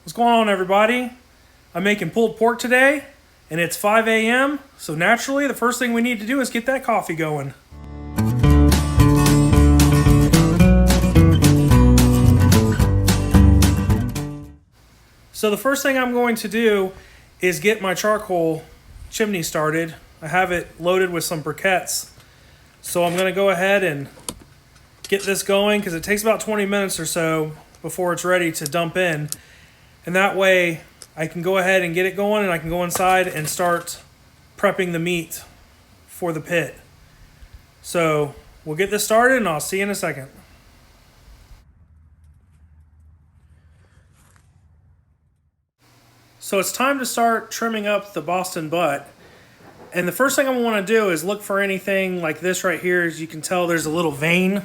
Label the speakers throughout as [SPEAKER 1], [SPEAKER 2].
[SPEAKER 1] What's going on, everybody? I'm making pulled pork today, and it's 5 a.m., so naturally the first thing we need to do is get that coffee going. So the first thing I'm going to do is get my charcoal chimney started. I have it loaded with some briquettes. So I'm going to go ahead and get this going because it takes about 20 minutes or so before it's ready to dump in. And that way I can go ahead and get it going, and I can go inside and start prepping the meat for the pit. So we'll get this started and I'll see you in a second. So it's time to start trimming up the Boston butt. And the first thing I want to do is look for anything like this right here. As you can tell, there's a little vein.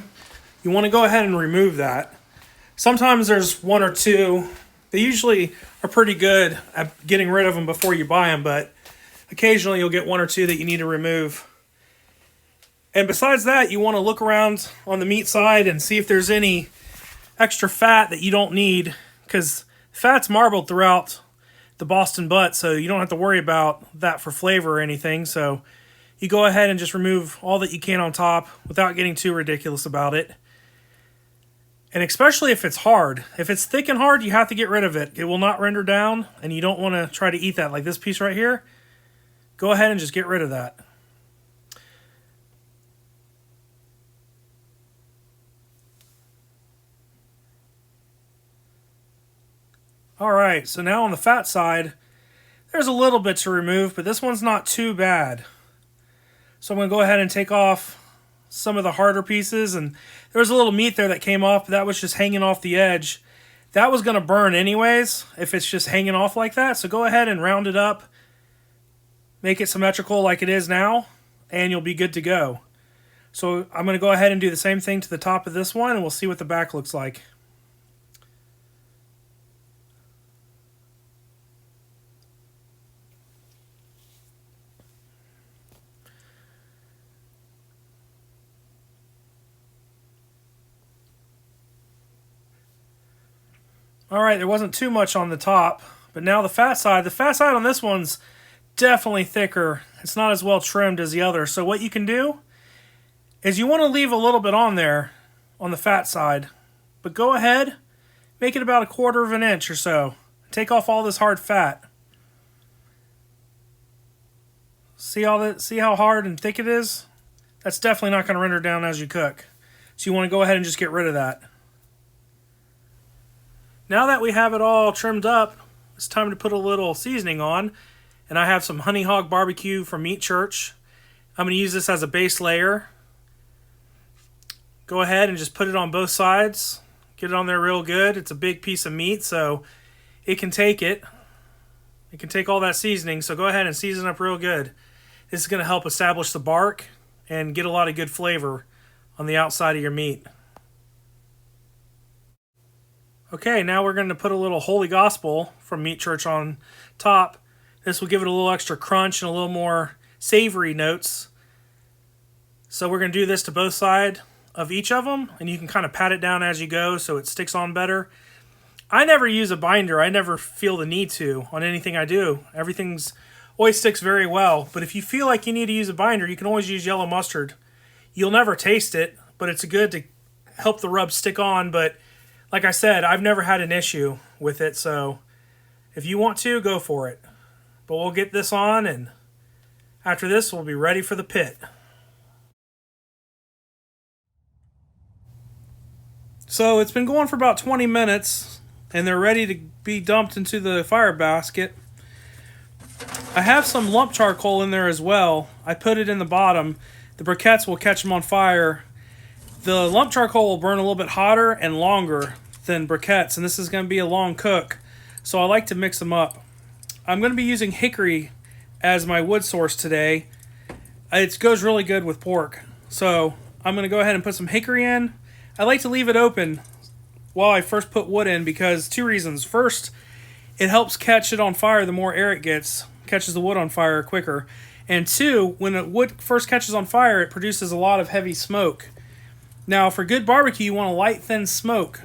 [SPEAKER 1] You want to go ahead and remove that. Sometimes there's one or two. They usually are pretty good at getting rid of them before you buy them, but occasionally you'll get one or two that you need to remove. And besides that, you want to look around on the meat side and see if there's any extra fat that you don't need, because fat's marbled throughout the Boston butt, so you don't have to worry about that for flavor or anything. So you go ahead and just remove all that you can on top without getting too ridiculous about it. And especially if it's hard. If it's thick and hard, you have to get rid of it. It will not render down, and you don't want to try to eat that. Like this piece right here, go ahead and just get rid of that. Alright, so now on the fat side, there's a little bit to remove, but this one's not too bad. So I'm going to go ahead and take off some of the harder pieces, and there was a little meat there that came off, but that was just hanging off the edge. That was going to burn anyways if it's just hanging off like that, so go ahead and round it up, make it symmetrical like it is now, and you'll be good to go. So I'm going to go ahead and do the same thing to the top of this one, and we'll see what the back looks like. Alright, there wasn't too much on the top, but now the fat side on this one's definitely thicker. It's not as well trimmed as the other. So what you can do is you want to leave a little bit on there on the fat side, but go ahead, make it about 1/4 of an inch or so. Take off all this hard fat. See how hard and thick it is? That's definitely not going to render down as you cook. So you want to go ahead and just get rid of that. Now that we have it all trimmed up, it's time to put a little seasoning on. And I have some Honey Hog Barbecue from Meat Church. I'm going to use this as a base layer. Go ahead and just put it on both sides. Get it on there real good. It's a big piece of meat, so it can take it. It can take all that seasoning, so go ahead and season up real good. This is going to help establish the bark and get a lot of good flavor on the outside of your meat. Okay, now we're going to put a little Holy Gospel from Meat Church on top. This will give it a little extra crunch and a little more savory notes. So we're going to do this to both sides of each of them, and you can kind of pat it down as you go so it sticks on better. I never use a binder. I never feel the need to on anything I do. Everything's always sticks very well, but if you feel like you need to use a binder, you can always use yellow mustard. You'll never taste it, but it's good to help the rub stick on. But like I said, I've never had an issue with it, so if you want to, go for it. But we'll get this on, and after this, we'll be ready for the pit. So it's been going for about 20 minutes, and they're ready to be dumped into the fire basket. I have some lump charcoal in there as well. I put it in the bottom. The briquettes will catch them on fire. The lump charcoal will burn a little bit hotter and longer than briquettes, and this is going to be a long cook, so I like to mix them up. I'm going to be using hickory as my wood source today. It goes really good with pork, so I'm going to go ahead and put some hickory in. I like to leave it open while I first put wood in because 2 reasons. First, it helps catch it on fire. The more air it gets, catches the wood on fire quicker. And 2, when the wood first catches on fire, it produces a lot of heavy smoke. Now, for good barbecue, you want a light, thin smoke.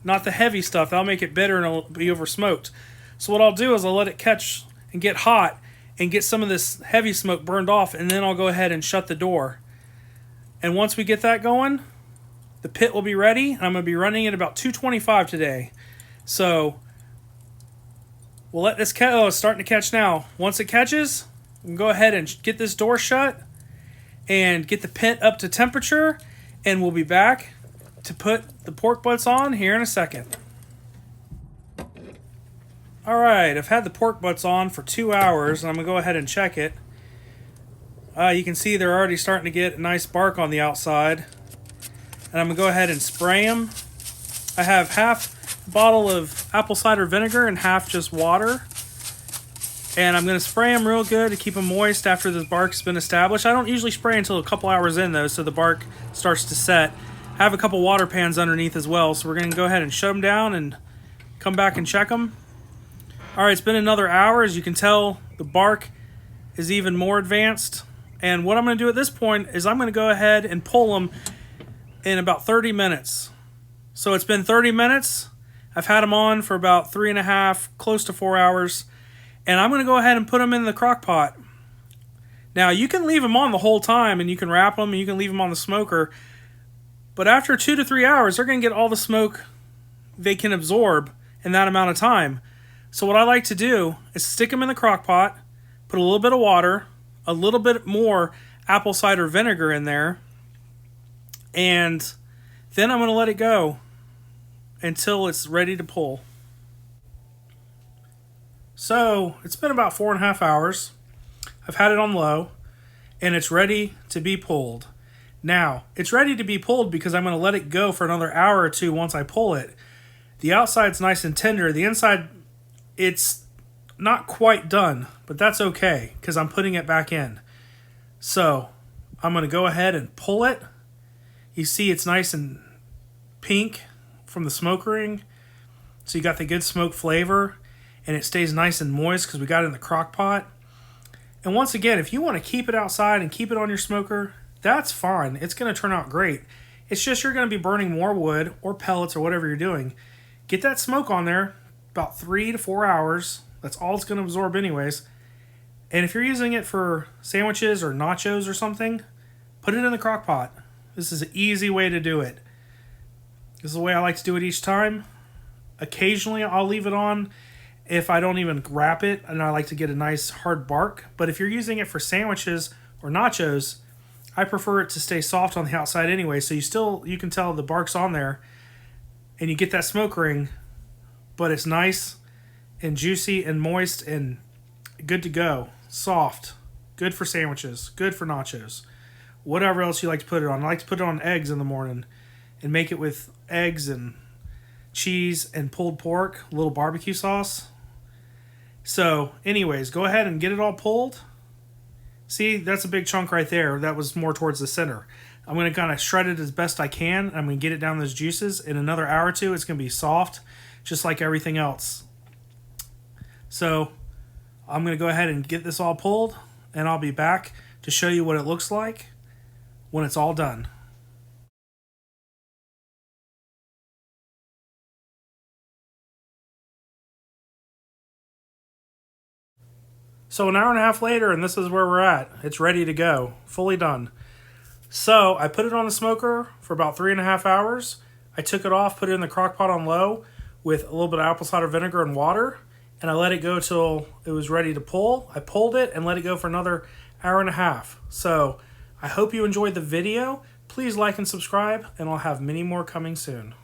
[SPEAKER 1] not the heavy stuff. That'll make it bitter and it'll be over smoked. So what I'll do is I'll let it catch and get hot and get some of this heavy smoke burned off, and then I'll go ahead and shut the door. And once we get that going, the pit will be ready, and I'm going to be running it about 225 today. So we'll let this catch. Oh, it's starting to catch now. Once it catches, we can go ahead and get this door shut and get the pit up to temperature, and we'll be back to put the pork butts on here in a second. Alright, I've had the pork butts on for 2 hours, and I'm going to go ahead and check it. You can see they're already starting to get a nice bark on the outside. And I'm going to go ahead and spray them. I have half a bottle of apple cider vinegar and half just water. And I'm going to spray them real good to keep them moist after the bark's been established. I don't usually spray until a couple hours in, though, so the bark starts to set. I have a couple water pans underneath as well, so we're going to go ahead and shut them down and come back and check them. Alright, it's been another hour. As you can tell, the bark is even more advanced. And what I'm going to do at this point is I'm going to go ahead and pull them in about 30 minutes. So it's been 30 minutes. I've had them on for about 3.5, close to 4 hours. And I'm going to go ahead and put them in the crock pot. Now, you can leave them on the whole time, and you can wrap them, and you can leave them on the smoker. But after 2 to 3 hours, they're going to get all the smoke they can absorb in that amount of time. So what I like to do is stick them in the crock pot, put a little bit of water, a little bit more apple cider vinegar in there, and then I'm going to let it go until it's ready to pull. So it's been about 4.5 hours. I've had it on low, and it's ready to be pulled. Now, it's ready to be pulled because I'm going to let it go for another hour or two once I pull it. The outside's nice and tender. The inside, it's not quite done, but that's okay because I'm putting it back in. So I'm going to go ahead and pull it. You see it's nice and pink from the smoke ring. So you got the good smoke flavor, and it stays nice and moist because we got it in the crock pot. And once again, if you want to keep it outside and keep it on your smoker, that's fine. It's going to turn out great. It's just you're going to be burning more wood or pellets or whatever you're doing. Get that smoke on there about 3 to 4 hours. That's all it's going to absorb anyways. And if you're using it for sandwiches or nachos or something, put it in the crock pot. This is an easy way to do it. This is the way I like to do it each time. Occasionally I'll leave it on if I don't even wrap it and I like to get a nice hard bark. But if you're using it for sandwiches or nachos, I prefer it to stay soft on the outside anyway, so you can tell the bark's on there and you get that smoke ring, but it's nice and juicy and moist and good to go. Soft. Good for sandwiches. Good for nachos. Whatever else you like to put it on. I like to put it on eggs in the morning and make it with eggs and cheese and pulled pork, a little barbecue sauce. So anyways, go ahead and get it all pulled. See, that's a big chunk right there. That was more towards the center. I'm going to kind of shred it as best I can. I'm going to get it down those juices. In another hour or two, it's going to be soft, just like everything else. So I'm going to go ahead and get this all pulled, and I'll be back to show you what it looks like when it's all done. So an hour and a half later, and this is where we're at. It's ready to go, fully done. So I put it on the smoker for about 3.5 hours. I took it off, put it in the crock pot on low with a little bit of apple cider vinegar and water, and I let it go till it was ready to pull. I pulled it and let it go for another hour and a half. So I hope you enjoyed the video. Please like and subscribe, and I'll have many more coming soon.